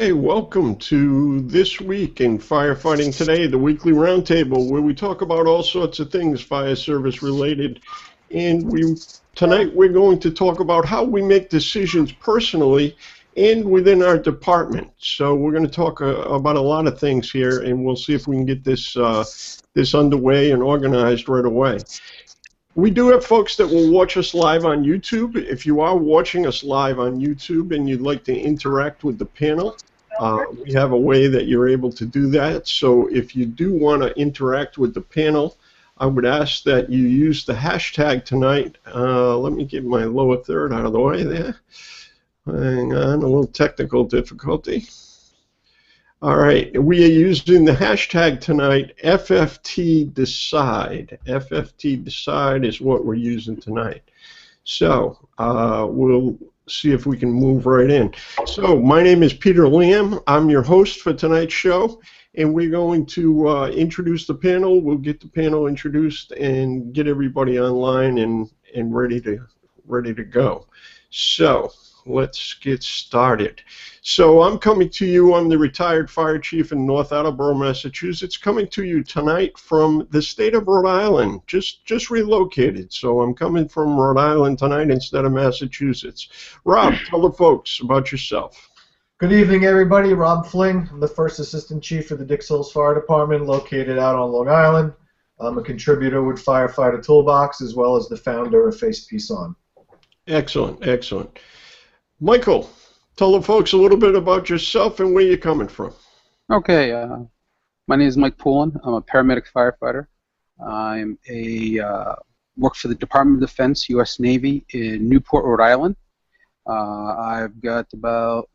Hey, welcome to This Week in Firefighting Today, the weekly roundtable where we talk about all sorts of things fire service related. And tonight we're going to talk about how we make decisions personally and within our department. So we're going to talk about a lot of things here, and we'll see if we can get this underway and organized right away. We do have folks that will watch us live on YouTube. If you are watching us live on YouTube and you'd like to interact with the panel, we have a way that you're able to do that. So if you do want to interact with the panel, I would ask that you use the hashtag tonight. Let me get my lower third out of the way there. Hang on, a little technical difficulty. All right, we are using the hashtag tonight, FFTDecide. FFTDecide is what we're using tonight. So we'll see if we can move right in. So my name is Peter Liam. I'm your host for tonight's show, and we're going to introduce the panel. We'll get the panel introduced and get everybody online and ready to go. So let's get started. So I'm coming to you. I'm the retired fire chief in North Attleboro, Massachusetts, coming to you tonight from the state of Rhode Island, just relocated. So I'm coming from Rhode Island tonight instead of Massachusetts. Rob, tell the folks about yourself. Good evening, everybody. Rob Fling. I'm the first assistant chief for the Dix Hills Fire Department, located out on Long Island. I'm a contributor with Firefighter Toolbox, as well as the founder of Face Peace On. Excellent, excellent. Michael, tell the folks a little bit about yourself and where you're coming from. Okay, my name is Mike Poulin. I'm a paramedic firefighter. Work for the Department of Defense, U.S. Navy in Newport, Rhode Island. I've got about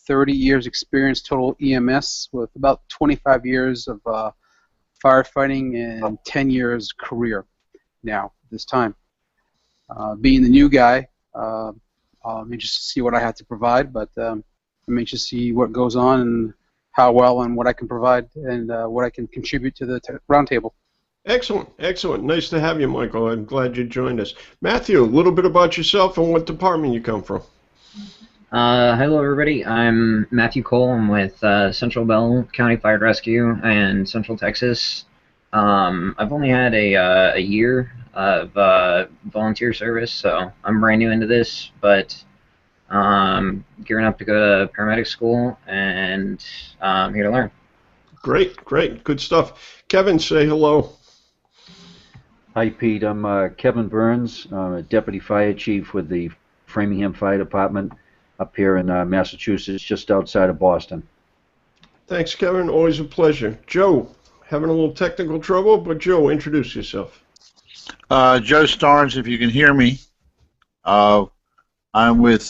30 years experience total EMS with about 25 years of firefighting and 10 years career now, this time. Being the new guy, I'm anxious to see what I have to provide, but I'm anxious to see what goes on and how well and what I can provide and what I can contribute to the roundtable. Excellent, excellent. Nice to have you, Michael. I'm glad you joined us. Matthew, a little bit about yourself and what department you come from. Hello, everybody. I'm Matthew Cole. I'm with Central Bell County Fire Rescue in Central Texas. I've only had a year of volunteer service, so I'm brand new into this, but gearing up to go to paramedic school, and I'm here to learn. Great, great, good stuff. Kevin, say hello. Hi, Pete. I'm Kevin Burns. I'm a deputy fire chief with the Framingham Fire Department up here in Massachusetts, just outside of Boston. Thanks, Kevin. Always a pleasure. Joe, having a little technical trouble, but Joe, introduce yourself. Joe Starnes, if you can hear me. I'm with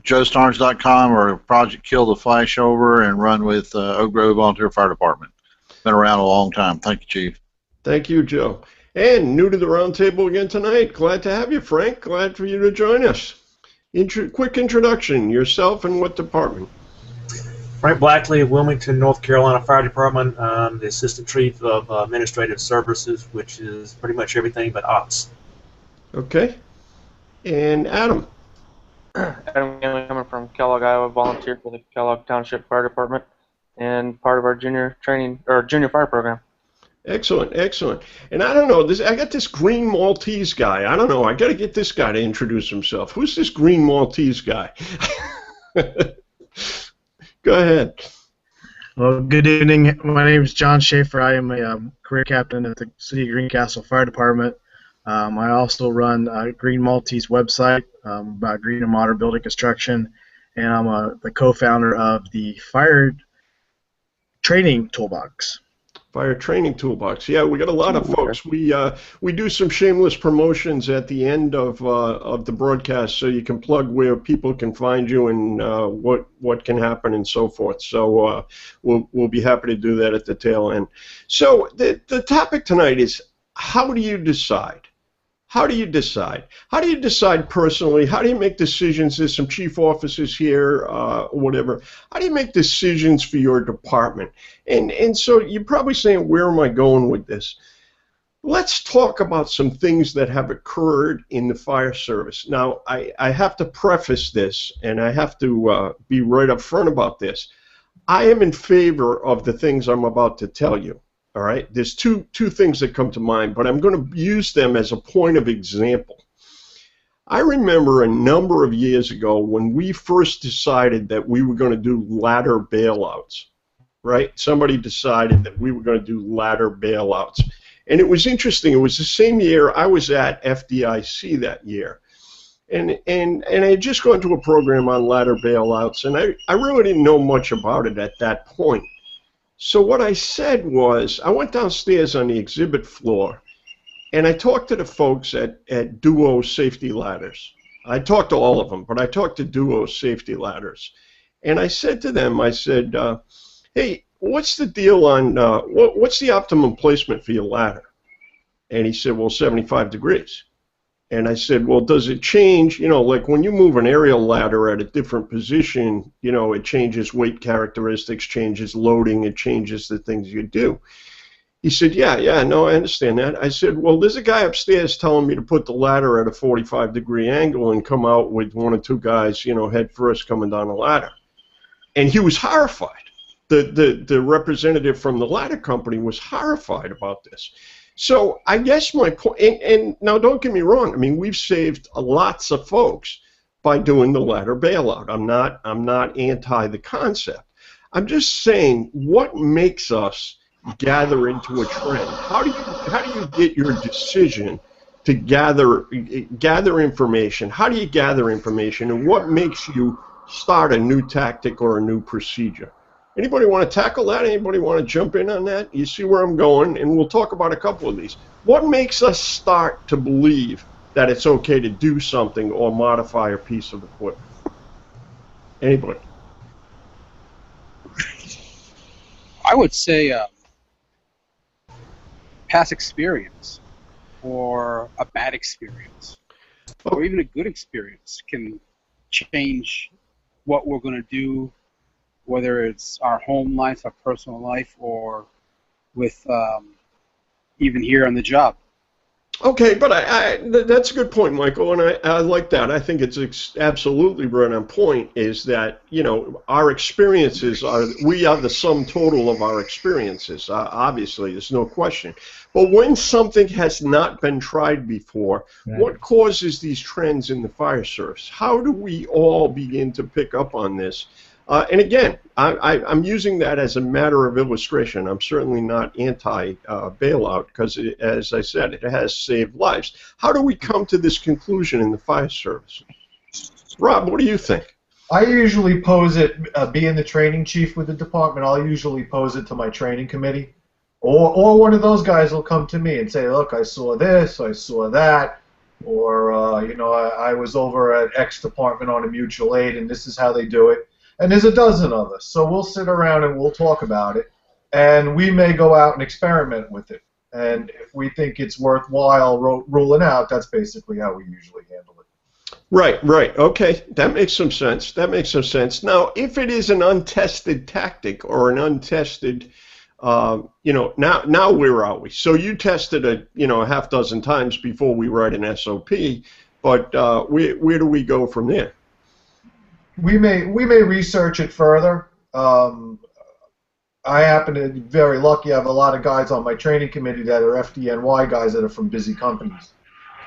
joestarnes.com or Project Kill the Flashover and run with Oak Grove Volunteer Fire Department. Been around a long time. Thank you, Chief. Thank you, Joe. And new to the roundtable again tonight. Glad to have you, Frank. Glad for you to join us. Quick introduction, yourself and what department? Frank Blackley, Wilmington, North Carolina Fire Department. I'm the Assistant Chief of Administrative Services, which is pretty much everything but ops. Okay. And Adam? Adam Ganley, coming from Kellogg, Iowa, volunteered for the Kellogg Township Fire Department and part of our junior fire program. Excellent, excellent. And I don't know, I got this green Maltese guy. I don't know, I got to get this guy to introduce himself. Who's this green Maltese guy? Go ahead. Well, good evening. My name is John Schaefer. I am a career captain at the City of Greencastle Fire Department. I also run a Green Maltese website about green and modern building construction, and I'm the co-founder of the Fire Training Toolbox. Fire Training Toolbox. Yeah, we got a lot of folks. We do some shameless promotions at the end of the broadcast, so you can plug where people can find you and what can happen and so forth. So we'll be happy to do that at the tail end. So the topic tonight is, how do you decide? How do you decide? How do you decide personally? How do you make decisions? There's some chief officers here, whatever. How do you make decisions for your department? And so you're probably saying, where am I going with this? let's talk about some things that have occurred in the fire service. Now, I have to preface this, and I have to be right up front about this. I am in favor of the things I'm about to tell you. All right, there's two things that come to mind, but I'm going to use them as a point of example. I remember a number of years ago when we first decided that we were going to do ladder bailouts, right? Somebody decided that we were going to do ladder bailouts. And it was interesting. It was the same year I was at FDIC that year. And I had just gone to a program on ladder bailouts, and I really didn't know much about it at that point. So what I said was, I went downstairs on the exhibit floor, and I talked to the folks at Duo Safety Ladders. I talked to all of them, but I talked to Duo Safety Ladders. And I said to them, I said, hey, what's the deal on, what's the optimum placement for your ladder? And he said, well, 75 degrees. And I said, well, does it change, you know, like when you move an aerial ladder at a different position, you know, it changes weight characteristics, changes loading, it changes the things you do. He said, yeah, no, I understand that. I said, well, there's a guy upstairs telling me to put the ladder at a 45-degree angle and come out with one or two guys, you know, head first coming down the ladder. And he was horrified. The representative from the ladder company was horrified about this. So I guess my point, and now don't get me wrong, I mean, we've saved lots of folks by doing the ladder bailout. I'm not anti the concept. I'm just saying, what makes us gather into a trend? How do you get your decision to gather information? How do you gather information, and what makes you start a new tactic or a new procedure? Anybody want to tackle that? Anybody want to jump in on that? You see where I'm going, and we'll talk about a couple of these. What makes us start to believe that it's okay to do something or modify a piece of equipment? Anybody? I would say past experience or a bad experience or even a good experience can change what we're going to do, whether it's our home life, our personal life, or with even here on the job. Okay, but that's a good point, Michael, and I like that. I think it's absolutely right on point, is that, you know, our experiences we are the sum total of our experiences, obviously, there's no question. But when something has not been tried before, what causes these trends in the fire service? How do we all begin to pick up on this? And again, I'm using that as a matter of illustration. I'm certainly not anti-bailout because, as I said, it has saved lives. How do we come to this conclusion in the fire service? Rob, what do you think? I usually pose it, being the training chief with the department, I'll usually pose it to my training committee. Or one of those guys will come to me and say, look, I saw this, I saw that. Or, you know, I was over at X department on a mutual aid, and this is how they do it. And there's a dozen of us, so we'll sit around and we'll talk about it, and we may go out and experiment with it. And if we think it's worthwhile ruling out, that's basically how we usually handle it. Right. Okay, that makes some sense. Now, if it is an untested tactic or an untested, you know, now where are we? So you tested it, you know, a half dozen times before we write an SOP, but where do we go from there? We may research it further. I happen to be very lucky. I have a lot of guys on my training committee that are FDNY guys that are from busy companies.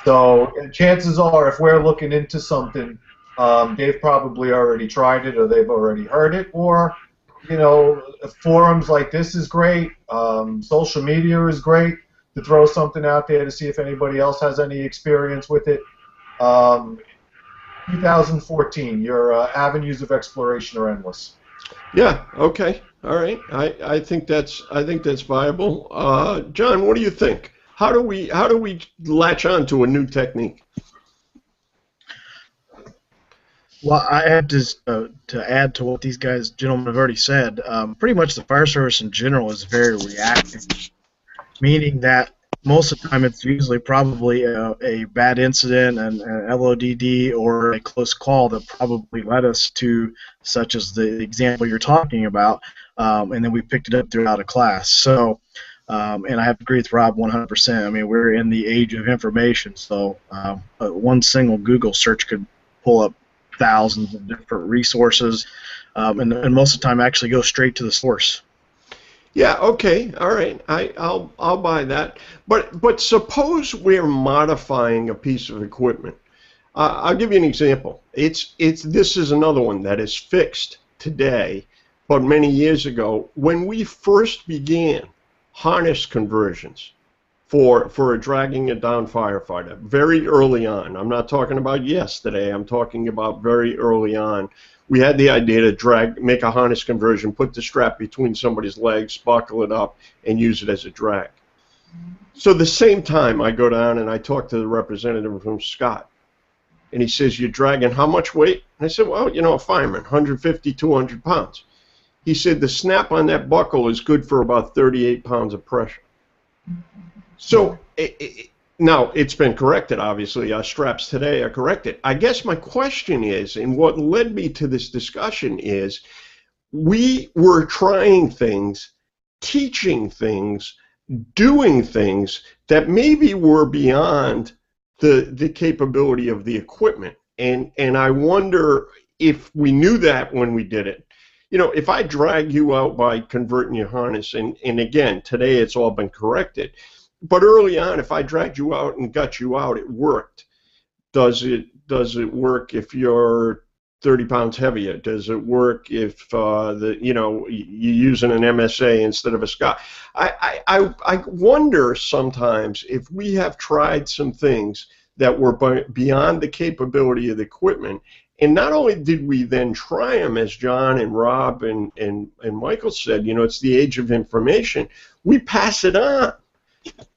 So chances are, if we're looking into something, they've probably already tried it, or they've already heard it, or, you know, forums like this is great. Social media is great to throw something out there to see if anybody else has any experience with it. 2014, your avenues of exploration are endless. Yeah. Okay. All right. I think that's viable. John, what do you think? How do we latch on to a new technique? Well, I have to add to what these gentlemen have already said. Pretty much the fire service in general is very reactive, meaning that most of the time it's usually probably a bad incident, an LODD, or a close call that probably led us to, such as the example you're talking about, and then we picked it up throughout a class. So And I have to agree with Rob 100%. I mean, we're in the age of information, so one single Google search could pull up thousands of different resources, and most of the time actually go straight to the source. Yeah, okay, all right, I'll buy that. But suppose we're modifying a piece of equipment. I'll give you an example. This is another one that is fixed today, but many years ago, when we first began harness conversions for a dragging it down firefighter, very early on. I'm not talking about yesterday. I'm talking about very early on. We had the idea to make a harness conversion, put the strap between somebody's legs, buckle it up, and use it as a drag. So the same time, I go down and I talk to the representative from Scott, and he says, "You're dragging how much weight?" And I said, "Well, you know, a fireman, 150, 200 pounds." He said, "The snap on that buckle is good for about 38 pounds of pressure." So now it's been corrected, obviously. Our straps today are corrected. I guess my question is, and what led me to this discussion is, we were trying things, teaching things, doing things that maybe were beyond the capability of the equipment. And I wonder if we knew that when we did it. You know, if I drag you out by converting your harness, and again, today it's all been corrected, but early on, if I dragged you out and got you out, it worked. Does it work if you're 30 pounds heavier? Does it work if you're using an MSA instead of a Scott? I wonder sometimes if we have tried some things that were beyond the capability of the equipment. And not only did we then try them, as John and Rob and Michael said, you know, it's the age of information. We pass it on.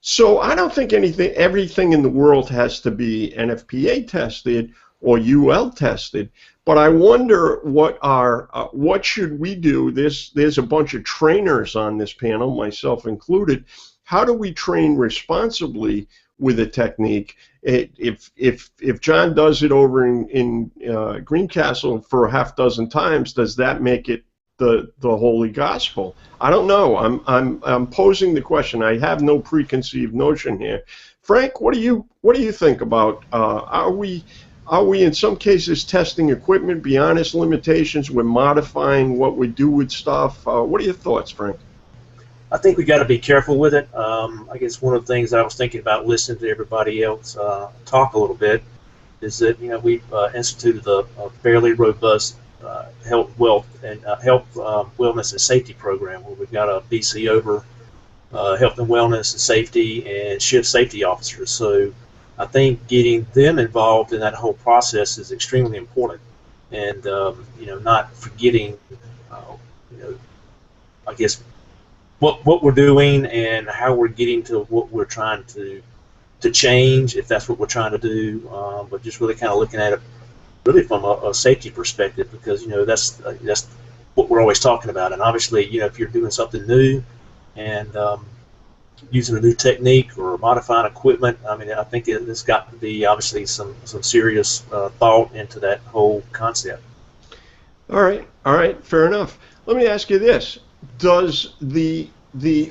So I don't think everything in the world has to be NFPA tested or UL tested. But I wonder what should we do? There's a bunch of trainers on this panel, myself included. How do we train responsibly with a technique? If John does it over in Greencastle for a half dozen times, does that make it the holy gospel? I don't know. I'm posing the question. I have no preconceived notion here. Frank, what do you think about? Are we in some cases testing equipment beyond its limitations? We're modifying what we do with stuff. What are your thoughts, Frank? I think we got to be careful with it. I guess one of the things I was thinking about listening to everybody else talk a little bit is that, you know, we've instituted a fairly robust health, wellness, and safety program where we've got a BC over health and wellness and safety and shift safety officers. So I think getting them involved in that whole process is extremely important, and not forgetting, I guess, what we're doing and how we're getting to what we're trying to change, if that's what we're trying to do, but just really kind of looking at it really from a safety perspective, because, you know, that's what we're always talking about. And obviously, you know, if you're doing something new and using a new technique or modifying equipment, I mean, I think there's got to be obviously some serious thought into that whole concept. All right, fair enough. Let me ask you this: does the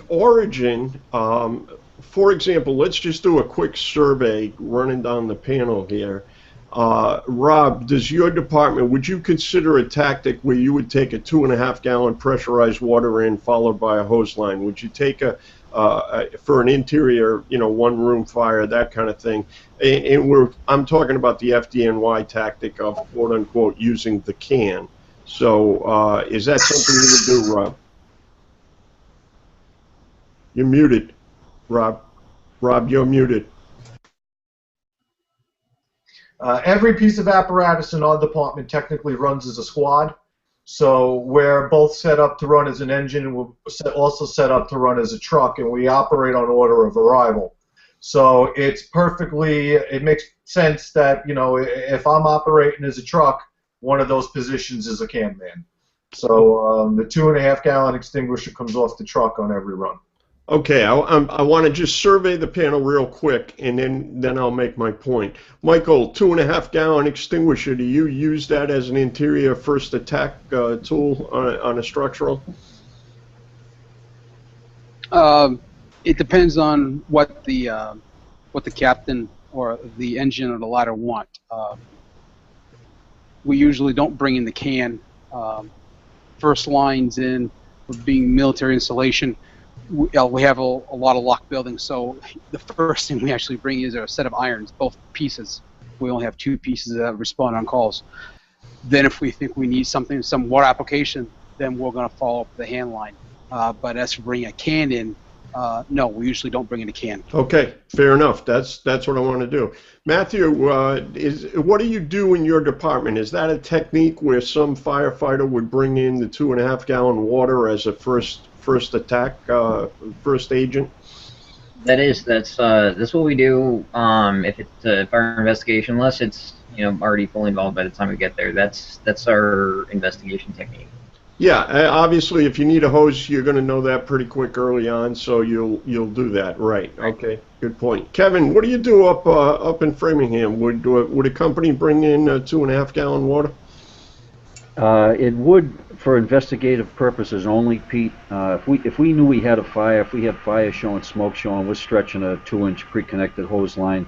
origin, for example, let's just do a quick survey running down the panel here. Rob, does your department, would you consider a tactic where you would take a 2.5 gallon pressurized water in followed by a hose line? Would you take for an interior, you know, one room fire, that kind of thing? And I'm talking about the FDNY tactic of quote unquote using the can. So is that something you would do, Rob? You're muted, Rob. Rob, you're muted. Every piece of apparatus in our department technically runs as a squad. So we're both set up to run as an engine, and we're also set up to run as a truck, and we operate on order of arrival. So it makes sense that, you know, if I'm operating as a truck, one of those positions is a can man. So the 2.5 gallon extinguisher comes off the truck on every run. Okay, I want to just survey the panel real quick, and then I'll make my point. Michael, 2.5 gallon extinguisher, do you use that as an interior first attack tool on a structural? It depends on what the captain or the engine or the ladder want. We usually don't bring in the can. First lines in, being military installation, we have a lot of lock buildings, so the first thing we actually bring is a set of irons, both pieces. We only have 2 pieces that respond on calls. Then if we think we need something, some water application, then we're going to follow up the hand line. But as for bringing a can in, no, we usually don't bring in a can. Okay, fair enough. That's what I want to do. Matthew, what do you do in your department? Is that a technique where some firefighter would bring in the 2.5-gallon water as a first attack, first agent? That's what we do. If it's a fire investigation, unless it's already fully involved by the time we get there, that's our investigation technique. Yeah, obviously, if you need a hose, you're going to know that pretty quick early on, so you'll do that, right? Okay, good point. Kevin, what do you do up in Framingham? Would a company bring in 2.5-gallon water? It would for investigative purposes only, Pete. If we knew we had a fire, if we had fire showing, smoke showing, we're stretching a 2-inch pre-connected hose line.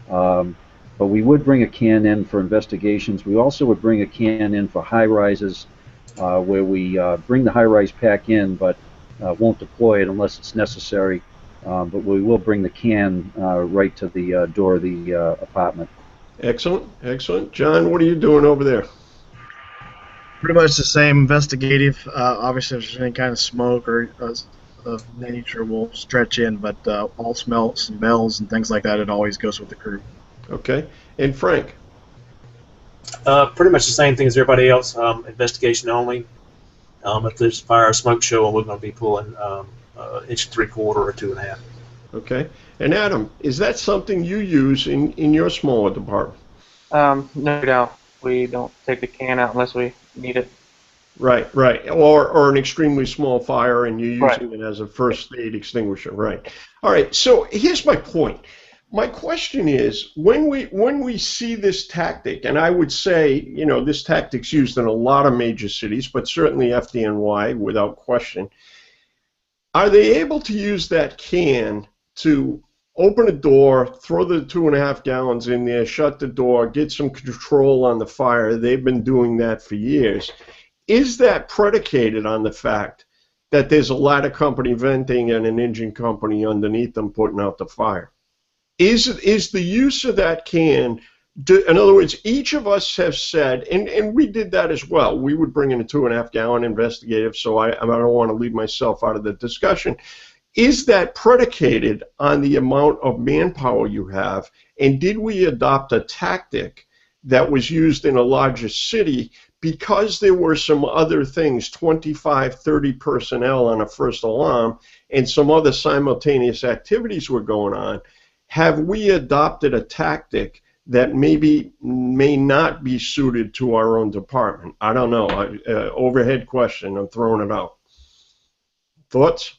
But we would bring a can in for investigations. We also would bring a can in for high rises, where we bring the high-rise pack in, but won't deploy it unless it's necessary. But we will bring the can right to the door of the apartment. Excellent, excellent. John, what are you doing over there? Pretty much the same, investigative. Obviously, if there's any kind of smoke or of nature, we'll stretch in, but all smells and smells and things like that, it always goes with the crew. Okay. And Frank? Pretty much the same thing as everybody else, investigation only. If there's fire or smoke showing, we're going to be pulling 1 3/4 or 2.5. Okay. And Adam, is that something you use in your smaller department? No doubt. We don't take the can out unless we need it. Right, right. Or an extremely small fire and you're using it as a first aid extinguisher. Right. All right. So here's my point. My question is, when we see this tactic, and I would say, this tactic's used in a lot of major cities, but certainly FDNY without question, are they able to use that can to open a door, throw the 2.5 gallons in there, shut the door, get some control on the fire? They've been doing that for years. Is that predicated on the fact that there's a ladder company venting and an engine company underneath them putting out the fire? Is the use of that can, in other words, each of us have said, and we did that as well, we would bring in a 2.5 gallon investigative, so I don't want to leave myself out of the discussion. Is that predicated on the amount of manpower you have, and did we adopt a tactic that was used in a larger city because there were some other things, 25, 30 personnel on a first alarm, and some other simultaneous activities were going on? Have we adopted a tactic that may not be suited to our own department? I don't know. Overhead question. I'm throwing it out. Thoughts?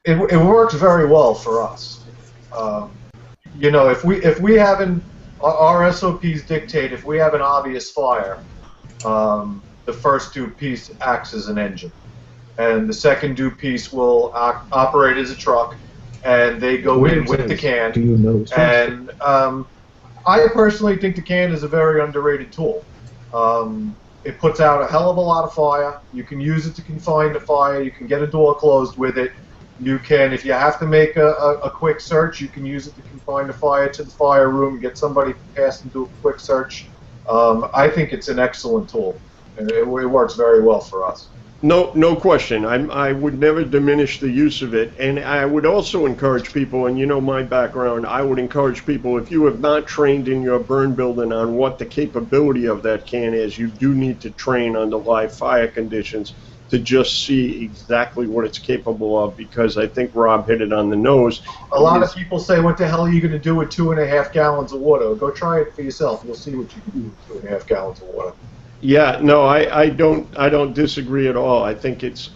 It works very well for us. If we haven't, our SOPs dictate if we have an obvious fire, the first due piece acts as an engine. And the second due piece will operate as a truck, and they go in with the can. And I personally think the can is a very underrated tool. It puts out a hell of a lot of fire. You can use it to confine the fire. You can get a door closed with it. You can, if you have to make a quick search, you can use it to confine the fire to the fire room, get somebody to pass and do a quick search. I think it's an excellent tool, and it works very well for us. No question. I would never diminish the use of it, and I would also encourage people, and my background, I would encourage people, if you have not trained in your burn building on what the capability of that can is, you do need to train under live fire conditions to just see exactly what it's capable of, because I think Rob hit it on the nose. A lot of people say, what the hell are you going to do with 2.5 gallons of water? Go try it for yourself. You'll see what you can do with 2.5 gallons of water. Yeah, no, I don't disagree at all. I think it's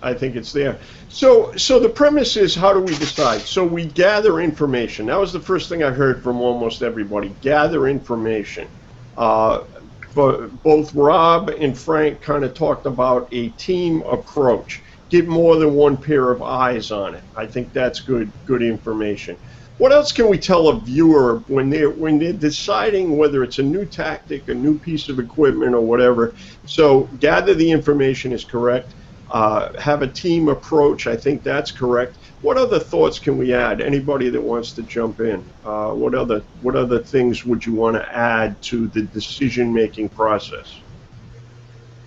there. So the premise is, how do we decide? So we gather information. That was the first thing I heard from almost everybody. Gather information. But both Rob and Frank kind of talked about a team approach. get more than one pair of eyes on it. I think that's good information. What else can we tell a viewer when they're deciding whether it's a new tactic, a new piece of equipment, or whatever? So gather the information is correct. Have a team approach. I think that's correct. What other thoughts can we add? Anybody that wants to jump in? What other things would you want to add to the decision-making process?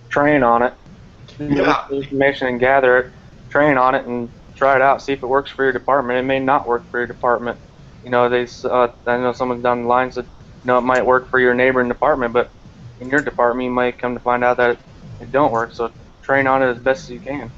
Train on it. Yeah. Get the information and gather it. Train on it and try it out. See if it works for your department. It may not work for your department. I know someone's down the line said, it might work for your neighboring department, but in your department you might come to find out that it don't work. So train on it as best as you can.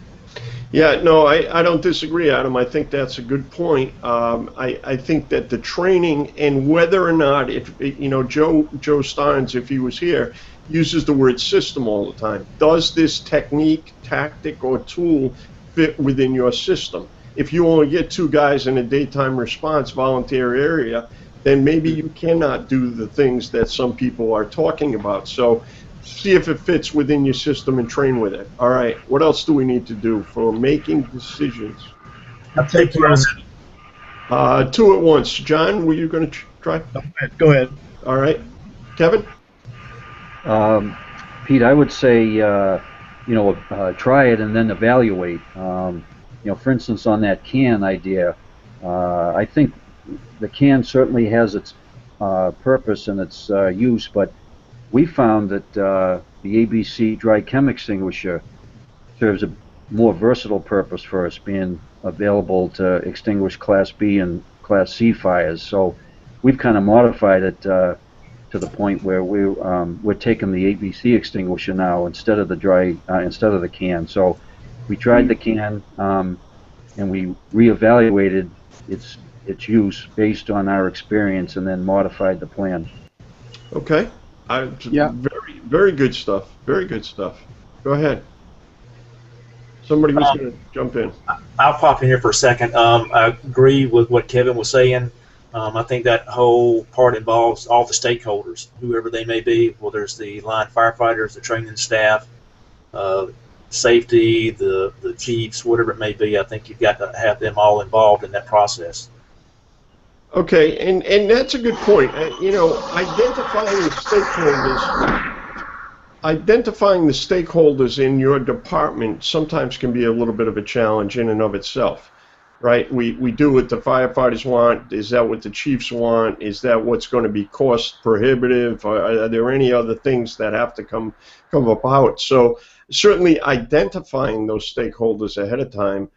Yeah, no, I don't disagree, Adam. I think that's a good point. I think that the training and whether or not, Joe Starnes, if he was here, uses the word system all the time. Does this technique, tactic, or tool fit within your system? If you only get 2 guys in a daytime response volunteer area, then maybe you cannot do the things that some people are talking about. So see if it fits within your system and train with it. All right, what else do we need to do for making decisions? I think you also, 2 at once. John, were you going to try? Go ahead. All right. Kevin? Pete, I would say, try it and then evaluate. For instance, on that can idea, I think the can certainly has its purpose and its use, but we found that the ABC dry chem extinguisher serves a more versatile purpose for us, being available to extinguish Class B and Class C fires. So we've kind of modified it to the point where we're taking the ABC extinguisher now instead of the can. So we tried the can and we reevaluated its use based on our experience and then modified the plan. Okay. Yeah. Very, very good stuff. Very good stuff. Go ahead. Somebody was going to jump in. I'll pop in here for a second. I agree with what Kevin was saying. I think that whole part involves all the stakeholders, whoever they may be. Well, there's the line firefighters, the training staff, safety, the chiefs, whatever it may be. I think you've got to have them all involved in that process. Okay, and that's a good point. Identifying the stakeholders in your department sometimes can be a little bit of a challenge in and of itself, right? We do what the firefighters want. Is that what the chiefs want? Is that what's going to be cost prohibitive? Are there any other things that have to come about? So certainly identifying those stakeholders ahead of time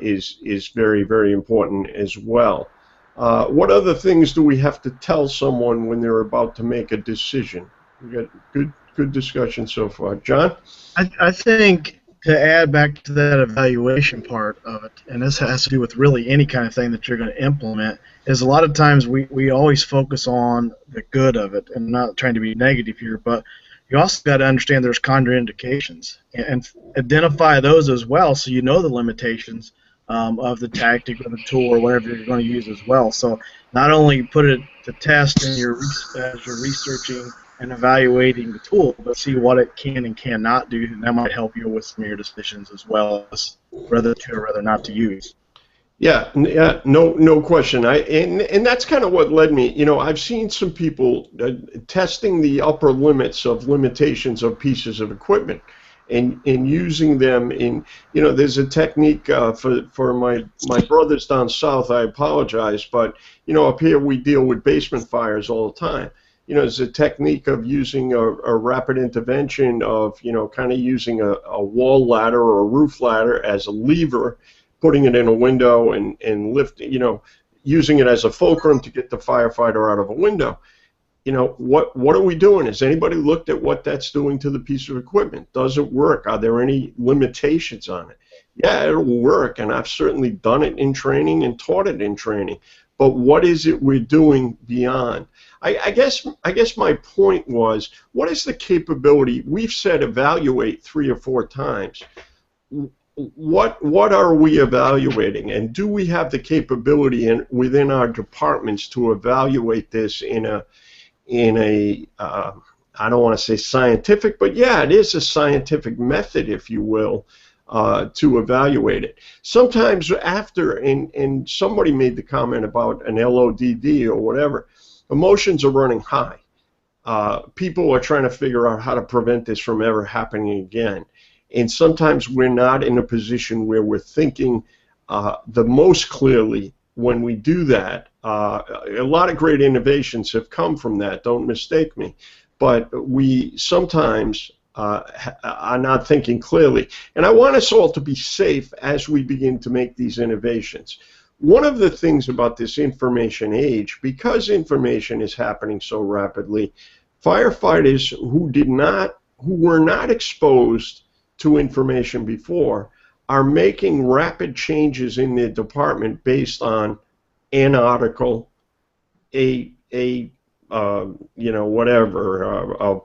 is very, very important as well. What other things do we have to tell someone when they're about to make a decision? We got good discussion so far. John? I think to add back to that evaluation part of it, and this has to do with really any kind of thing that you're going to implement, is a lot of times we always focus on the good of it, and I'm not trying to be negative here, but you also got to understand there's contraindications and identify those as well, so you know the limitations of the tactic or the tool or whatever you're going to use as well. So not only put it to test as you're researching and evaluating the tool, but see what it can and cannot do, and that might help you with some of your decisions as well as whether to or whether not to use. Yeah, no question. And that's kind of what led me. I've seen some people testing the upper limits of limitations of pieces of equipment. And using them in, there's a technique for my brothers down south. I apologize, but up here we deal with basement fires all the time. There's a technique of using a rapid intervention of kind of using a wall ladder or a roof ladder as a lever, putting it in a window and lifting, using it as a fulcrum to get the firefighter out of a window. What are we doing? Has anybody looked at what that's doing to the piece of equipment? Does it work? Are there any limitations on it? Yeah, it'll work, and I've certainly done it in training and taught it in training. But what is it we're doing beyond? I guess my point was, what is the capability? We've said evaluate 3 or 4 times. What are we evaluating, and do we have the capability within our departments to evaluate this in a I don't want to say scientific, but yeah, it is a scientific method, if you will, to evaluate it. Sometimes after, and somebody made the comment about an LODD or whatever, emotions are running high. People are trying to figure out how to prevent this from ever happening again. And sometimes we're not in a position where we're thinking the most clearly when we do that. A lot of great innovations have come from that, don't mistake me. But we sometimes are not thinking clearly. And I want us all to be safe as we begin to make these innovations. One of the things about this information age, because information is happening so rapidly, firefighters who were not exposed to information before are making rapid changes in their department based on an article, a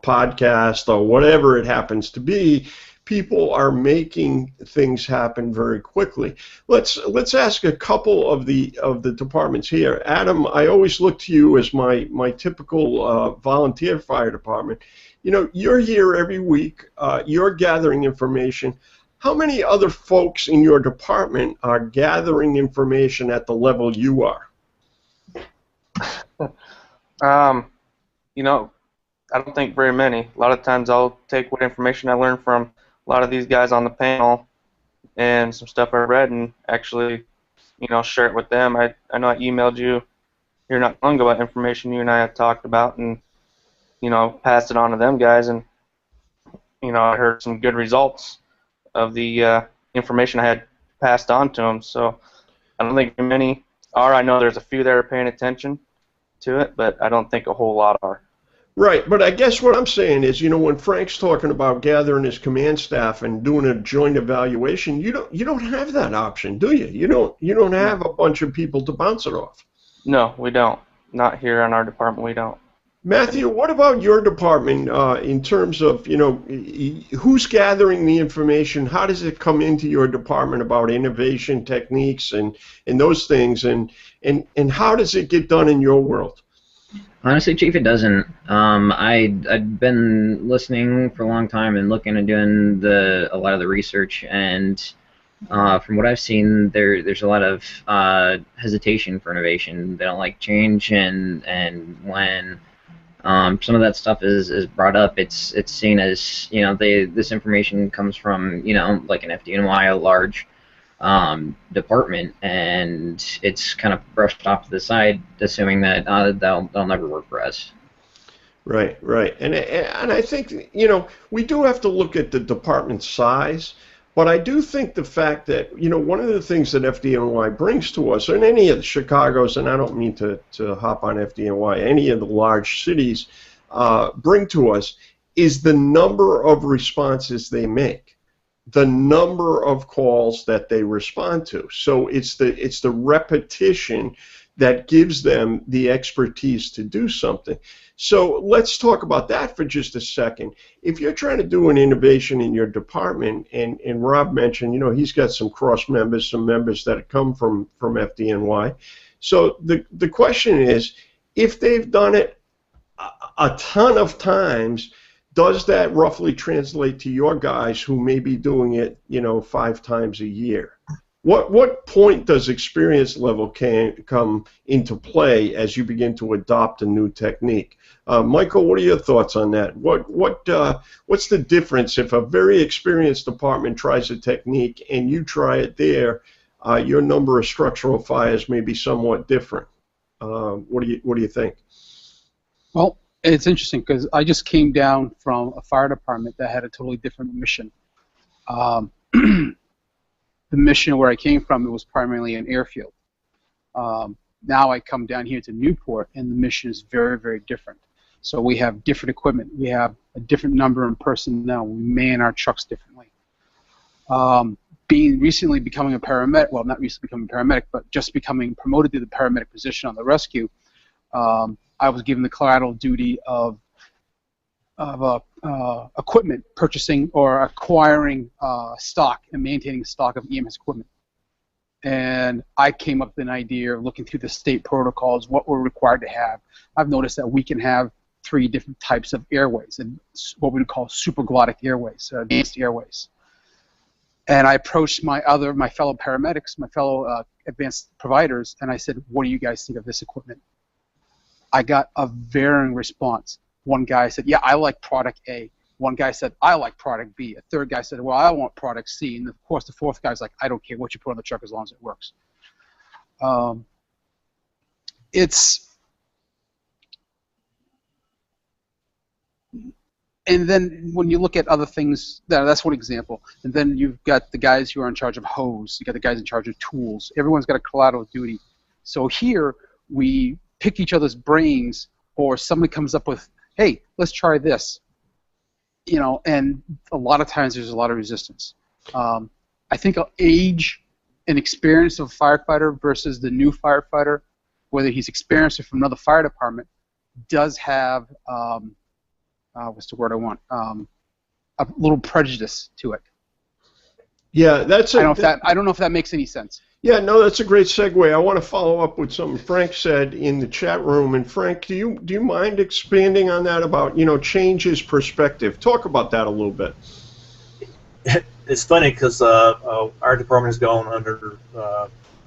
podcast or whatever it happens to be. People are making things happen very quickly. Let's ask a couple of the departments here. Adam, I always look to you as my typical volunteer fire department. You know, you're here every week. You're gathering information. How many other folks in your department are gathering information at the level you are? You know, I don't think very many. A lot of times I'll take what information I learned from a lot of these guys on the panel and some stuff I read and actually, you know, share it with them. I know I emailed you here not long ago about information you and I had talked about and, you know, passed it on to them guys, and, you know, I heard some good results of the information I had passed on to them. So I don't think many are. I know there's a few that are paying attention to it, but I don't think a whole lot are. Right, but I guess what I'm saying is, you know, when Frank's talking about gathering his command staff and doing a joint evaluation, you don't have that option, do you? You don't have a bunch of people to bounce it off. No, we don't. Not here in our department, we don't. Matthew, what about your department in terms of, you know, who's gathering the information? How does it come into your department about innovation techniques and those things, and how does it get done in your world? Honestly, Chief, it doesn't. I've been listening for a long time and looking and doing a lot of the research, and from what I've seen, there's a lot of hesitation for innovation. They don't like change, and when some of that stuff is brought up, it's seen as, you know, this information comes from, you know, like an FDNY, a large department, and it's kind of brushed off to the side, assuming that they'll never work for us. Right, and I think, you know, we do have to look at the department size, but I do think the fact that, you know, one of the things that FDNY brings to us, and any of the Chicago's, and I don't mean to hop on FDNY, any of the large cities bring to us, is the number of responses they make, the number of calls that they respond to. So it's the repetition that gives them the expertise to do something. So let's talk about that for just a second. If you're trying to do an innovation in your department, and Rob mentioned, you know, he's got some cross members, some members that come from FDNY. So the question is, if they've done it a ton of times, does that roughly translate to your guys who may be doing it, you know, 5 times a year? What point does experience level come into play as you begin to adopt a new technique? Michael, what are your thoughts on that? What's the difference if a very experienced department tries a technique and you try it there? Your number of structural fires may be somewhat different. What do you think? Well, it's interesting because I just came down from a fire department that had a totally different mission. The mission where I came from, it was primarily an airfield. Now I come down here to Newport, and the mission is very, very different. So we have different equipment. We have a different number of personnel. We man our trucks differently. Recently becoming a paramedic, well, not recently becoming a paramedic, but just becoming promoted to the paramedic position on the rescue, I was given the collateral duty of equipment purchasing or acquiring stock and maintaining stock of EMS equipment. And I came up with an idea of looking through the state protocols, what we're required to have. I've noticed that we can have 3 different types of airways, and what we would call supraglottic airways, advanced airways. And I approached my fellow paramedics, my fellow advanced providers, and I said, what do you guys think of this equipment? I got a varying response. One guy said, yeah, I like product A. One guy said, I like product B. A third guy said, well, I want product C. And of course, the fourth guy's like, I don't care what you put on the truck as long as it works. And then when you look at other things, that's one example. And then you've got the guys who are in charge of hose. You've got the guys in charge of tools. Everyone's got a collateral duty. So here we pick each other's brains, or somebody comes up with, hey, let's try this. You know, and a lot of times there's a lot of resistance. I think age and experience of a firefighter versus the new firefighter, whether he's experienced or from another fire department, does have what's the word I want? A little prejudice to it. Yeah, that's. I don't know if that makes any sense. Yeah, no, that's a great segue. I want to follow up with something Frank said in the chat room. And Frank, do you mind expanding on that about, change his perspective? Talk about that a little bit. It's funny because our department has gone under.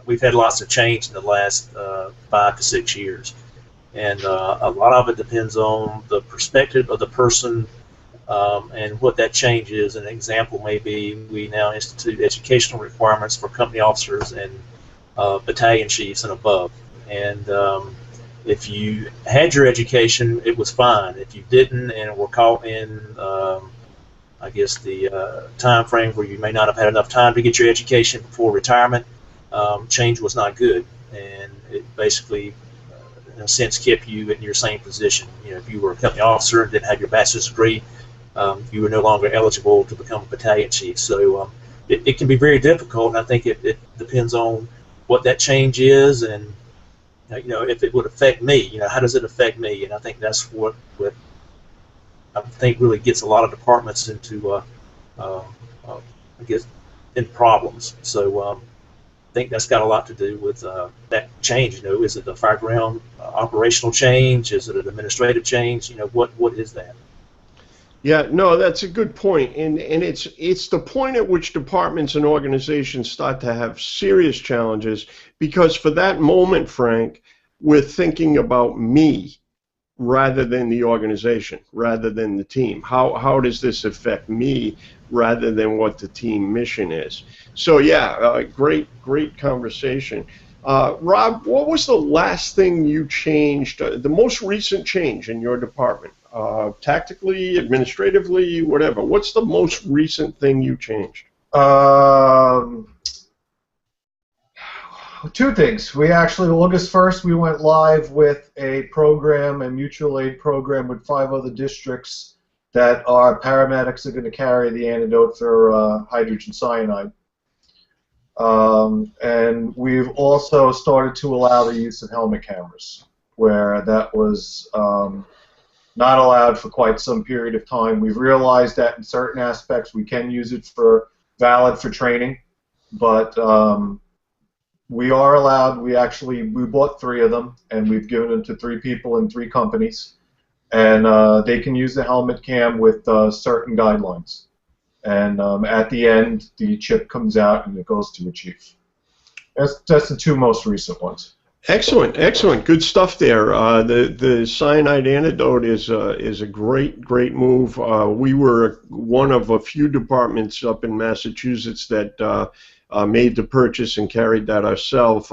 We've had lots of change in the last 5 to 6 years, and a lot of it depends on the perspective of the person and what that change is. An example may be we now institute educational requirements for company officers and battalion chiefs and above. And if you had your education, it was fine. If you didn't and were caught in, I guess, the time frame where you may not have had enough time to get your education before retirement, change was not good. And it basically, in a sense, kept you in your same position. If you were a company officer and didn't have your bachelor's degree, you were no longer eligible to become a battalion chief. So it can be very difficult, and I think it depends on what that change is, and if it would affect me. How does it affect me? And I think that's what I think really gets a lot of departments into, I guess, in problems. So I think that's got a lot to do with that change. Is it a fireground operational change? Is it an administrative change? What is that? Yeah, no, that's a good point, and it's the point at which departments and organizations start to have serious challenges, because for that moment, Frank, we're thinking about me rather than the organization, rather than the team. How does this affect me rather than what the team mission is? So yeah, great conversation. Rob, what was the last thing you changed, the most recent change in your department? Tactically, administratively, whatever. What's the most recent thing you changed? Two things. We actually, August 1st, we went live with a program, a mutual aid program with 5 other districts that our paramedics are going to carry the antidote for hydrogen cyanide. And we've also started to allow the use of helmet cameras, where that was not allowed for quite some period of time. We've realized that in certain aspects we can use it for training, but we are allowed. We bought 3 of them, and we've given them to 3 people in 3 companies, and they can use the helmet cam with certain guidelines. And at the end, the chip comes out and it goes to a chief. That's the 2 most recent ones. Excellent. Good stuff there. The cyanide antidote is a great move. We were one of a few departments up in Massachusetts that made the purchase and carried that ourselves.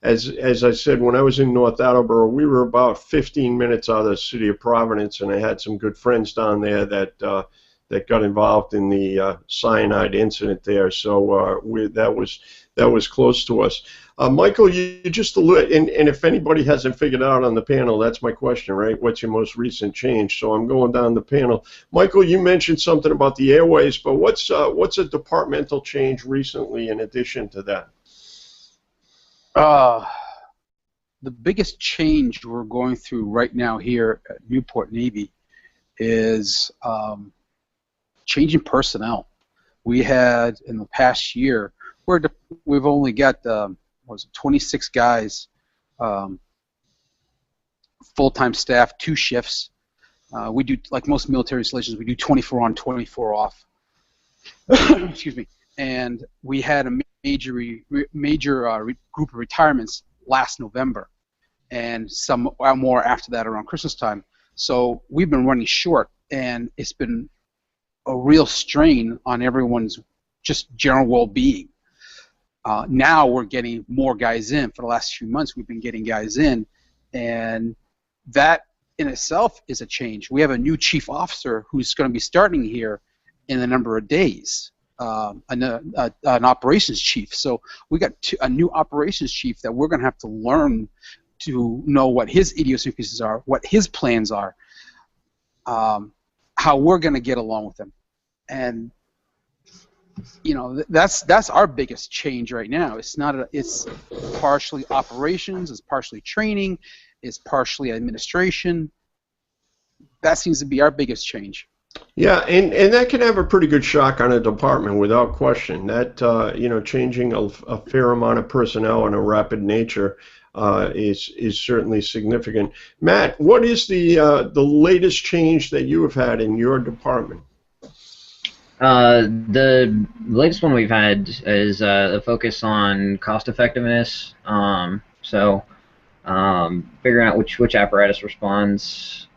As I said, when I was in North Attleboro, we were about 15 minutes out of the city of Providence, and I had some good friends down there that got involved in the cyanide incident there. So that was close to us. Michael, you just alluded, and if anybody hasn't figured out on the panel, that's my question, right? What's your most recent change? So I'm going down the panel. Michael, you mentioned something about the airways, but what's a departmental change recently in addition to that? The biggest change we're going through right now here at Newport Navy is changing personnel. We had, in the past year, we've only got 26 guys, full-time staff, 2 shifts. We do, like most military installations, we do 24 on, 24 off. Excuse me. and we had a major group of retirements last November, and some more after that around Christmas time. So we've been running short, and it's been a real strain on everyone's just general well-being. Now we're getting more guys in. For the last few months, we've been getting guys in, and that in itself is a change. We have a new chief officer who's going to be starting here in a number of days, an operations chief. So we got a new operations chief that we're going to have to learn to know what his idiosyncrasies are, what his plans are, how we're going to get along with him. And that's our biggest change right now. It's partially operations, it's partially training, it's partially administration. That seems to be our biggest change. Yeah, and that can have a pretty good shock on a department without question. That changing a fair amount of personnel in a rapid nature is certainly significant. Matt, what is the latest change that you have had in your department? The latest one we've had is a focus on cost effectiveness. So figuring out which apparatus responds.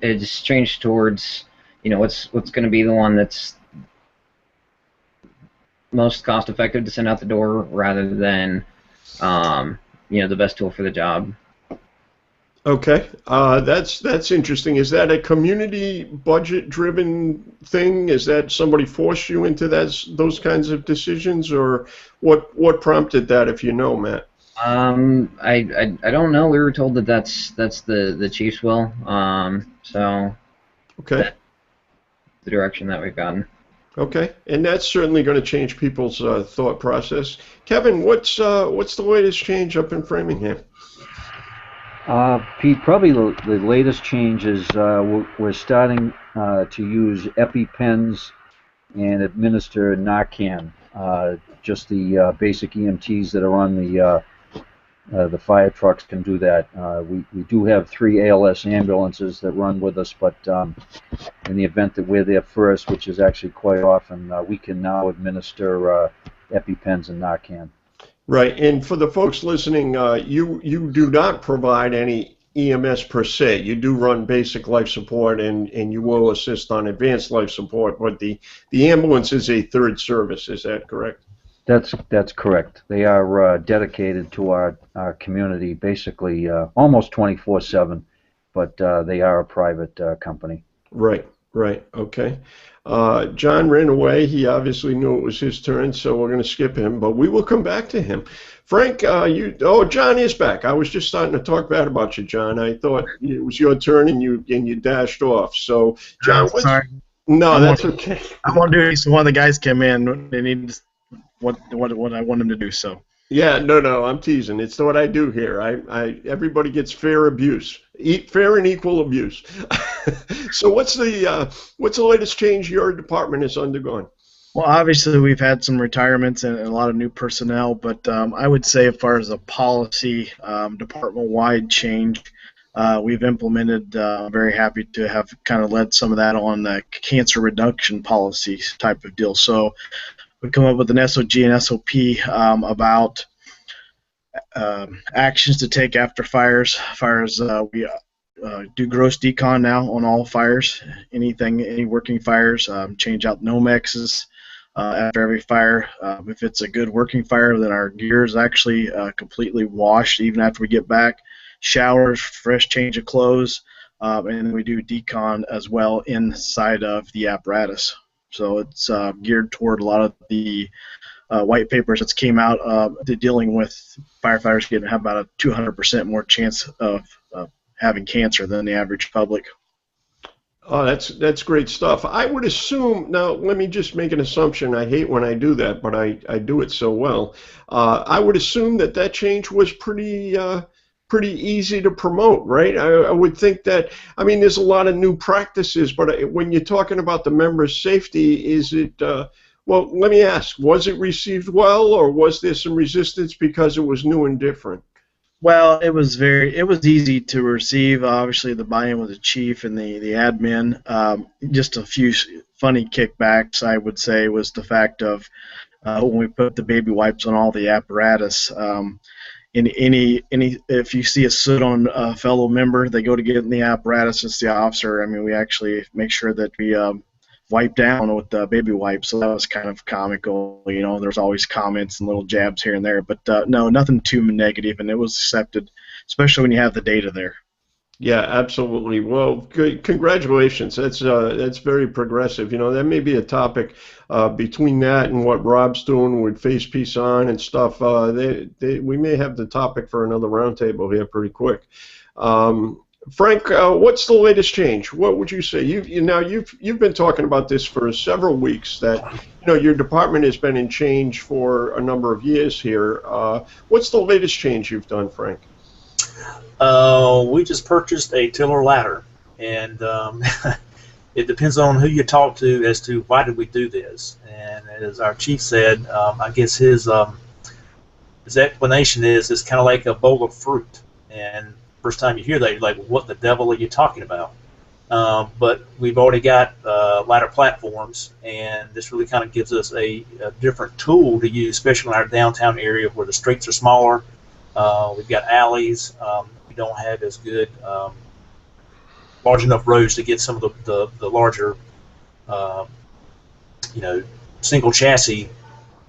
It's changed towards what's going to be the one that's most cost effective to send out the door rather than the best tool for the job. Okay, that's interesting. Is that a community budget-driven thing? Is that somebody forced you into those kinds of decisions, or what prompted that? If you know, Matt. I don't know. We were told that's the chief's will. So. Okay. That's the direction that we've gotten. Okay, and that's certainly going to change people's thought process. Kevin, what's the latest change up in Framingham? Pete, probably the latest change is we're starting to use EpiPens and administer Narcan. Just the basic EMTs that are on the fire trucks can do that. We do have 3 ALS ambulances that run with us, but in the event that we're there first, which is actually quite often, we can now administer EpiPens and Narcan. Right, and for the folks listening, you do not provide any EMS per se. You do run basic life support, and you will assist on advanced life support, but the ambulance is a third service. Is that correct? That's correct. They are dedicated to our community, basically almost 24/7, but they are a private company. Right, okay. John ran away. He obviously knew it was his turn, so we're going to skip him, but we will come back to him. Frank, John is back. I was just starting to talk bad about you, John. I thought it was your turn, and you dashed off. So, John, sorry. No, that's okay. I won't do it. So one of the guys came in. They need what I want them to do. So. Yeah, no, I'm teasing. It's what I do here. Everybody gets fair abuse, fair and equal abuse. So what's the latest change your department has undergone? Well, obviously we've had some retirements and a lot of new personnel, but I would say as far as a policy department-wide change, we've implemented. Very happy to have kind of led some of that on the cancer reduction policy type of deal. So. We come up with an SOG and SOP about actions to take after fires. We do gross decon now on all fires. Any working fires. Change out Nomexes after every fire. If it's a good working fire, then our gear is actually completely washed even after we get back. Showers, fresh change of clothes, and then we do decon as well inside of the apparatus. So it's geared toward a lot of the white papers that came out dealing with firefighters have about a 200% more chance of having cancer than the average public. Oh, that's great stuff. I would assume, now let me just make an assumption. I hate when I do that, but I do it so well. I would assume that change was pretty easy to promote, right? I would think that, there's a lot of new practices, but when you're talking about the members' safety, is it, well, let me ask, was it received well, or was there some resistance because it was new and different? Well, it was easy to receive. Obviously, the buy-in with the chief and the admin. Just a few funny kickbacks, I would say, was the fact of when we put the baby wipes on all the apparatus. If you see a soot on a fellow member, they go to get in the apparatus. It's the officer. I mean, we actually make sure that we wipe down with the baby wipes. So that was kind of comical. You know, there's always comments and little jabs here and there, but no, nothing too negative, and it was accepted, especially when you have the data there. Yeah, absolutely. Well, good. Congratulations. That's very progressive. You know, that may be a topic between that and what Rob's doing with Face Piece On and stuff. We may have the topic for another roundtable here pretty quick. Frank, what's the latest change? What would you say? You've been talking about this for several weeks. That your department has been in change for a number of years here. What's the latest change you've done, Frank? We just purchased a tiller ladder, and it depends on who you talk to as to why did we do this. And as our chief said, I guess his explanation is it's kind of like a bowl of fruit. And first time you hear that, you're like, what the devil are you talking about? But we've already got ladder platforms, and this really kind of gives us a different tool to use, especially in our downtown area where the streets are smaller. We've got alleys. We don't have as good large enough roads to get some of the larger single chassis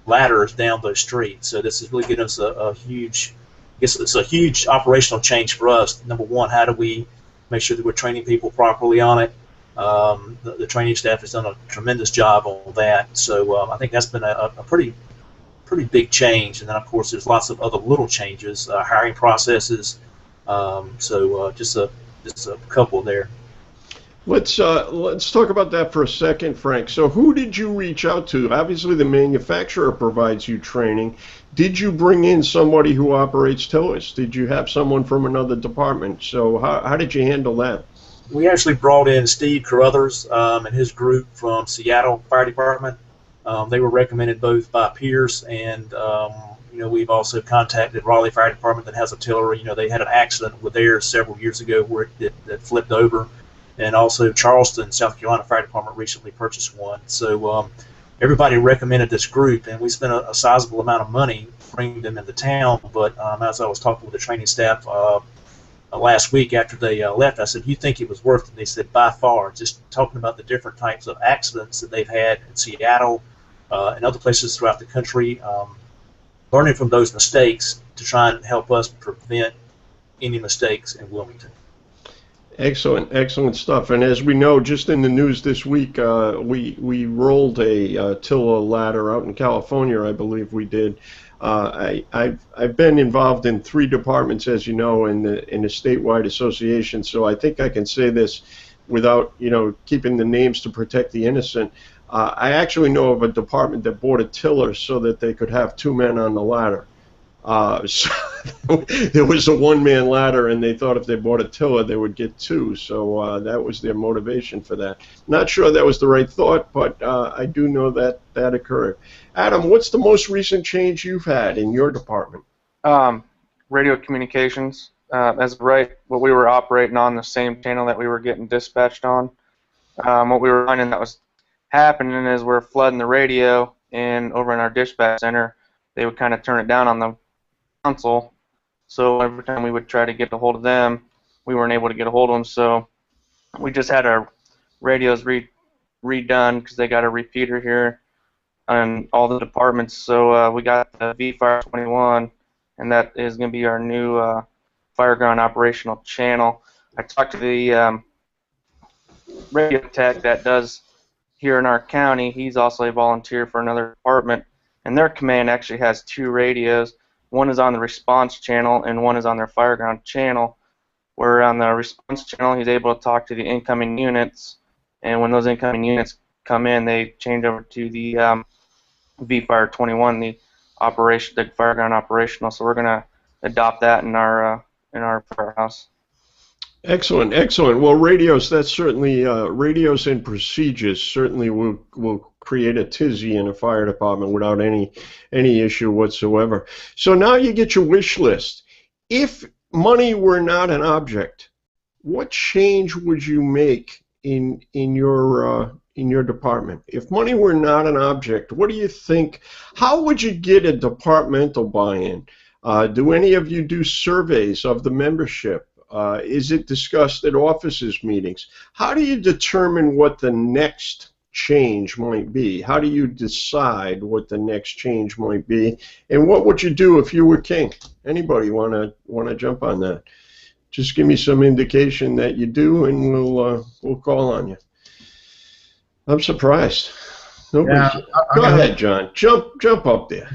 ladders down those streets. So this is really giving us a huge, I guess it's a huge operational change for us. Number one, how do we make sure that we're training people properly on it? The training staff has done a tremendous job on that. So I think that's been a pretty big change. And then of course there's lots of other little changes, hiring processes. Just a couple there. Let's talk about that for a second, Frank. So who did you reach out to? Obviously the manufacturer provides you training. Did you bring in somebody who operates tillers? Did you have someone from another department? So how did you handle that? We actually brought in Steve Carruthers and his group from Seattle Fire Department. They were recommended both by Pierce and we've also contacted Raleigh Fire Department that has a tiller. They had an accident with theirs several years ago where it flipped over. And also Charleston, South Carolina Fire Department recently purchased one. So everybody recommended this group, and we spent a sizable amount of money bringing them into town. But as I was talking with the training staff last week after they left, I said, you think it was worth it? And they said, by far. Just talking about the different types of accidents that they've had in Seattle and other places throughout the country, learning from those mistakes to try and help us prevent any mistakes in Wilmington. Excellent stuff. And as we know, just in the news this week, we rolled a tiller ladder out in California, I believe we did. I've been involved in 3 departments, as you know, in a statewide association. So I think I can say this without keeping the names to protect the innocent. I actually know of a department that bought a tiller so that they could have 2 men on the ladder. So there was a 1-man ladder, and they thought if they bought a tiller, they would get 2. So that was their motivation for that. Not sure that was the right thought, but I do know that that occurred. Adam, what's the most recent change you've had in your department? Radio communications. As of right, what we were operating on the same channel that we were getting dispatched on. What we were finding that was happening is we're flooding the radio, and over in our dispatch center, they would kind of turn it down on the console. So every time we would try to get a hold of them, we weren't able to get a hold of them. So we just had our radios redone because they got a repeater here on all the departments. So we got the V-Fire 21, and that is going to be our new fireground operational channel. I talked to the radio tech that does here in our county. He's also a volunteer for another department, and their command actually has 2 radios. One is on the response channel, and one is on their fireground channel. Where on the response channel, he's able to talk to the incoming units, and when those incoming units come in, they change over to the V-Fire 21, the fireground operational. So we're going to adopt that in our firehouse. Excellent. Well, radios, that's certainly, radios and procedures certainly will create a tizzy in a fire department without any issue whatsoever. So now you get your wish list. If money were not an object, what change would you make in your in your department? If money were not an object, what do you think? How would you get a departmental buy-in? Do any of you do surveys of the membership? Is it discussed at officers' meetings? How do you determine what the next change might be? How do you decide what the next change might be? And what would you do if you were king? Anybody want to jump on that? Just give me some indication that you do, and we'll call on you. I'm surprised. Nobody's. Yeah, Go ahead, John. Jump up there.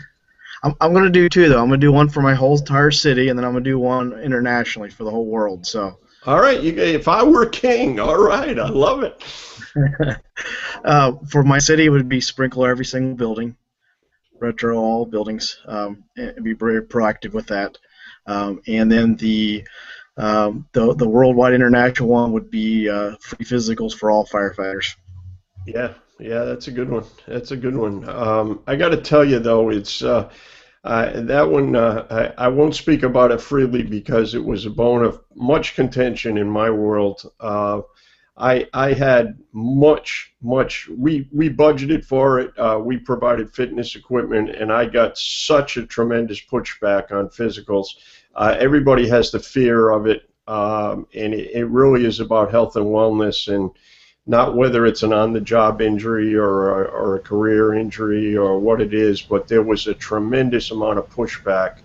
I'm going to do two, though. I'm going to do one for my whole entire city, and then I'm going to do one internationally for the whole world. So. All right. If I were king, all right. I love it. For my city, it would be sprinkler every single building, retro all buildings, and be very proactive with that. And then the worldwide international one would be free physicals for all firefighters. Yeah, that's a good one. That's a good one. I got to tell you though, it's that one. I won't speak about it freely because it was a bone of much contention in my world. I had much. We budgeted for it. We provided fitness equipment, and I got such a tremendous pushback on physicals. Everybody has the fear of it, and it really is about health and wellness, and not whether it's an on-the-job injury or a career injury or what it is, but there was a tremendous amount of pushback,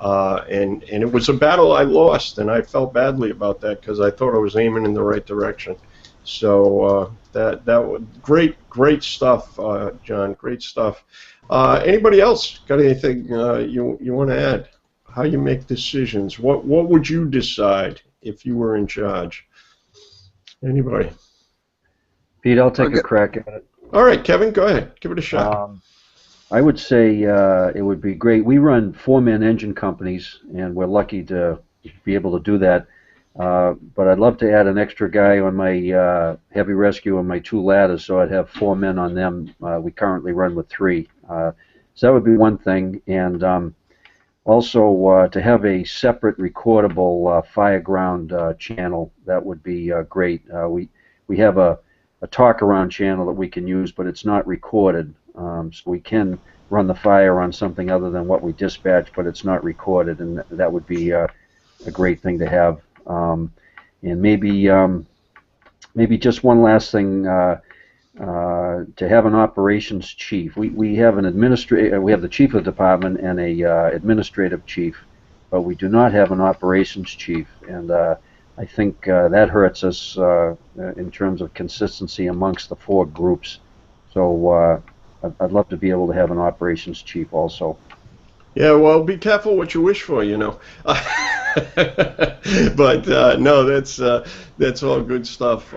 and it was a battle I lost, and I felt badly about that because I thought I was aiming in the right direction. So that was great stuff, John. Great stuff. Anybody else got anything you want to add? How you make decisions? What would you decide if you were in charge? Anybody? Pete, I'll take a crack at it. All right, Kevin, go ahead. Give it a shot. I would say it would be great. We run 4-man engine companies, and we're lucky to be able to do that. But I'd love to add an extra guy on my heavy rescue and my 2 ladders, so I'd have 4 men on them. We currently run with 3. So that would be one thing. And also to have a separate recordable fireground channel, that would be great. We have a talk around channel that we can use, but it's not recorded, so we can run the fire on something other than what we dispatch, but it's not recorded, and that would be a great thing to have. And maybe just one last thing, to have an operations chief. We have an we have the chief of the department and a administrative chief, but we do not have an operations chief, and I think that hurts us in terms of consistency amongst the 4 groups. So I'd love to be able to have an operations chief also. Yeah, well, be careful what you wish for, you know. But no, that's all good stuff.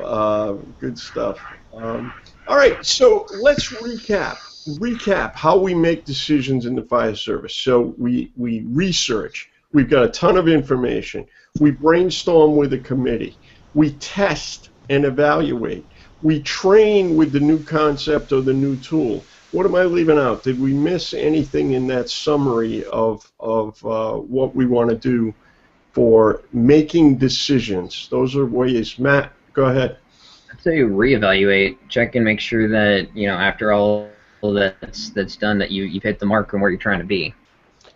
Good stuff. All right, so let's recap how we make decisions in the fire service. So we research. We've got a ton of information. We brainstorm with a committee. We test and evaluate. We train with the new concept or the new tool. What am I leaving out? Did we miss anything in that summary of what we want to do for making decisions? Those are ways. Matt, go ahead. I'd say reevaluate, check and make sure that, you know, after all that's done, that you've hit the mark on where you're trying to be.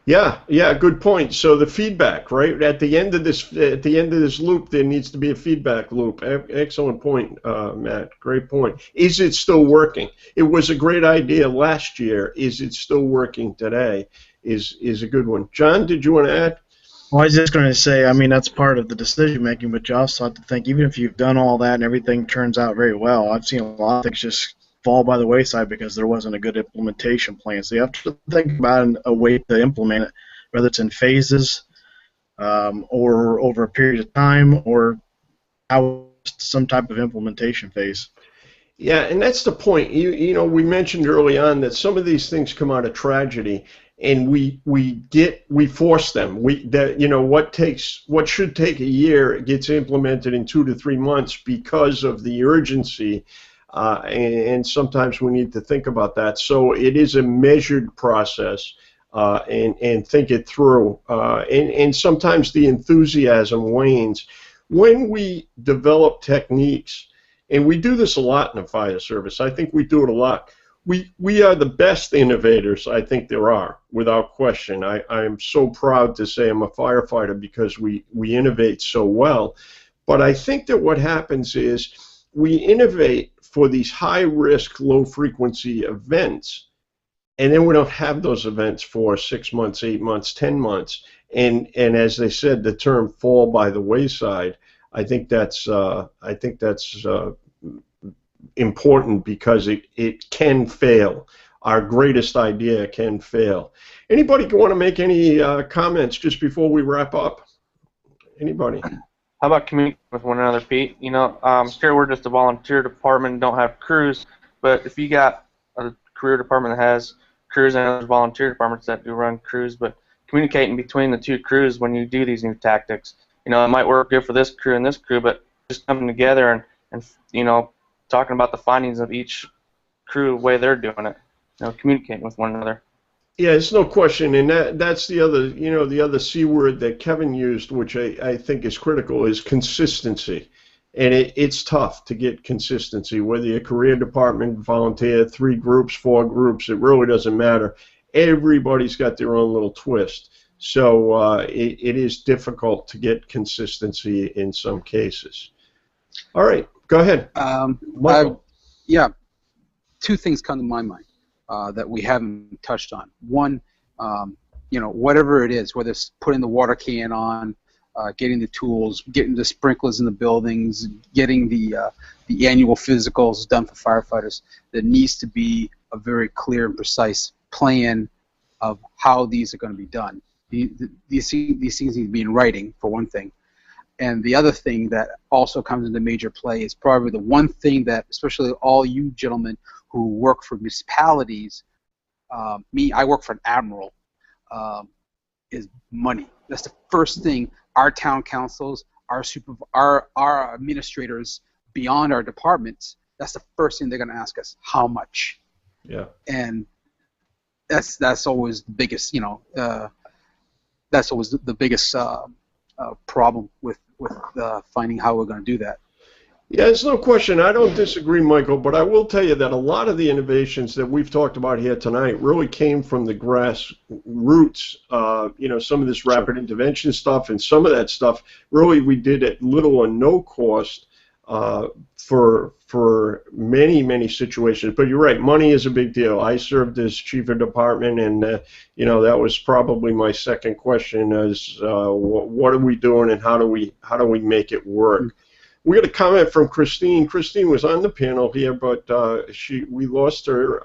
Yeah, good point. So the feedback, right? At the end of this loop, there needs to be a feedback loop. Excellent point, Matt. Great point. Is it still working? It was a great idea last year. Is it still working today? Is a good one. John, did you want to add? Well, I was just going to say, I mean, that's part of the decision making, but you also have to think, even if you've done all that and everything turns out very well, I've seen a lot of things just fall by the wayside because there wasn't a good implementation plan. So you have to think about a way to implement it, whether it's in phases or over a period of time or some type of implementation phase. Yeah, and that's the point. You know, we mentioned early on that some of these things come out of tragedy, and we force them. You know, what should take a year gets implemented in 2 to 3 months because of the urgency. And sometimes we need to think about that. So it is a measured process, and think it through. And sometimes the enthusiasm wanes. When we develop techniques and we do this a lot in the fire service. I think we do it a lot. We are the best innovators I think there are, without question. I am so proud to say I'm a firefighter because we innovate so well. But I think that what happens is we innovate for these high-risk, low-frequency events, and then we don't have those events for 6 months, 8 months, 10 months. And as they said, the term "fall by the wayside." I think that's important because it can fail. Our greatest idea can fail. Anybody want to make any comments just before we wrap up? Anybody? How about communicating with one another, Pete? You know, sure, we're just a volunteer department, don't have crews, but if you got a career department that has crews and other volunteer departments that do run crews, but communicating between the two crews when you do these new tactics, you know, it might work good for this crew and this crew, but just coming together and you know, talking about the findings of each crew, the way they're doing it, you know, communicating with one another. Yeah, it's no question, and that's the other, you know, the other C word that Kevin used, which I think is critical, is consistency. And it's tough to get consistency, whether you're a career department, volunteer, 3 groups, 4 groups, it really doesn't matter. Everybody's got their own little twist. So it is difficult to get consistency in some cases. All right, go ahead. Michael. Yeah, 2 things come to my mind that we haven't touched on. One, you know, whatever it is, whether it's putting the water can on, getting the tools, getting the sprinklers in the buildings, getting the annual physicals done for firefighters, there needs to be a very clear and precise plan of how these are going to be done. These things need to be in writing, for one thing. And the other thing that also comes into major play is probably the one thing that, especially all you gentlemen who work for municipalities, I work for an admiral, is money. That's the first thing our town councils, our administrators beyond our departments, that's the first thing they're going to ask us, how much? Yeah. And that's always the biggest, you know, that's always the biggest problem with finding how we're going to do that. Yeah, there's no question. I don't disagree, Michael, but I will tell you that a lot of the innovations that we've talked about here tonight really came from the grassroots. You know, some of this rapid intervention stuff and some of that stuff really we did at little or no cost for many situations. But you're right, money is a big deal. I served as chief of department, and you know, that was probably my second question: is what are we doing and how do we make it work? We got a comment from Christine. Christine was on the panel here, but we lost her.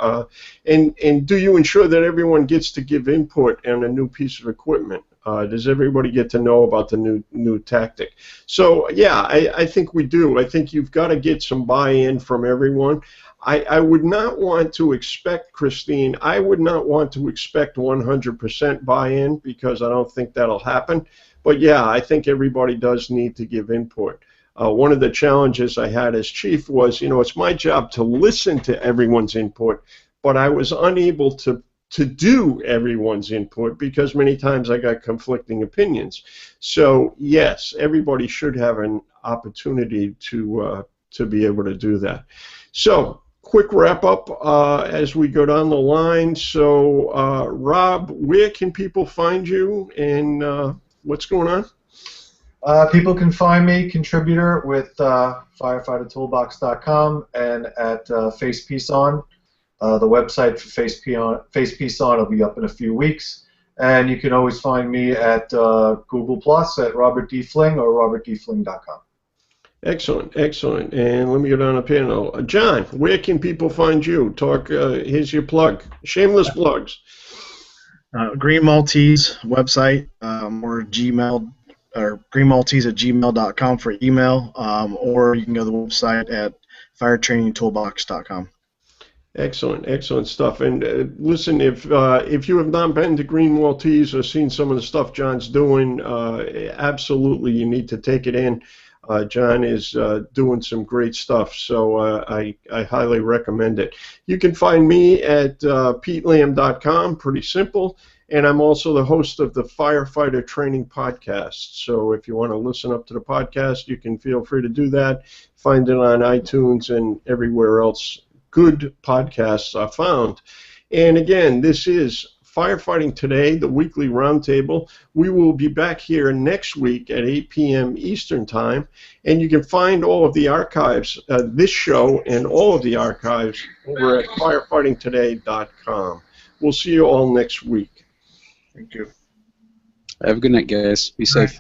And do you ensure that everyone gets to give input on a new piece of equipment? Does everybody get to know about the new tactic? So yeah, I think we do. I think you've got to get some buy-in from everyone. I would not want to expect, Christine, I would not want to expect 100% buy-in because I don't think that'll happen. But yeah, I think everybody does need to give input. One of the challenges I had as chief was, you know, it's my job to listen to everyone's input, but I was unable to do everyone's input because many times I got conflicting opinions. So yes, everybody should have an opportunity to be able to do that. So quick wrap up as we go down the line. So Rob, where can people find you and what's going on? People can find me, contributor, with firefightertoolbox.com and at Face Peace On. The website for Face Peace On will be up in a few weeks. And you can always find me at Google Plus at Robert D. Fling or robertdfling.com. Excellent, excellent. And let me go down the panel. John, where can people find you? Here's your plug. Shameless plugs. Green Maltese website or Gmail. Or greenmaltese@gmail.com for email, or you can go to the website at firetrainingtoolbox.com. Excellent, excellent stuff. And listen, if you have not been to Green Maltese or seen some of the stuff John's doing, absolutely you need to take it in. John is doing some great stuff, so I highly recommend it. You can find me at petelamb.com, pretty simple. And I'm also the host of the Firefighter Training Podcast. So if you want to listen up to the podcast, you can feel free to do that. Find it on iTunes and everywhere else good podcasts are found. And again, this is Firefighting Today, the weekly roundtable. We will be back here next week at 8 p.m. Eastern Time, and you can find all of the archives, this show and all of the archives over at firefightingtoday.com. We'll see you all next week. Thank you. Have a good night, guys. Be safe.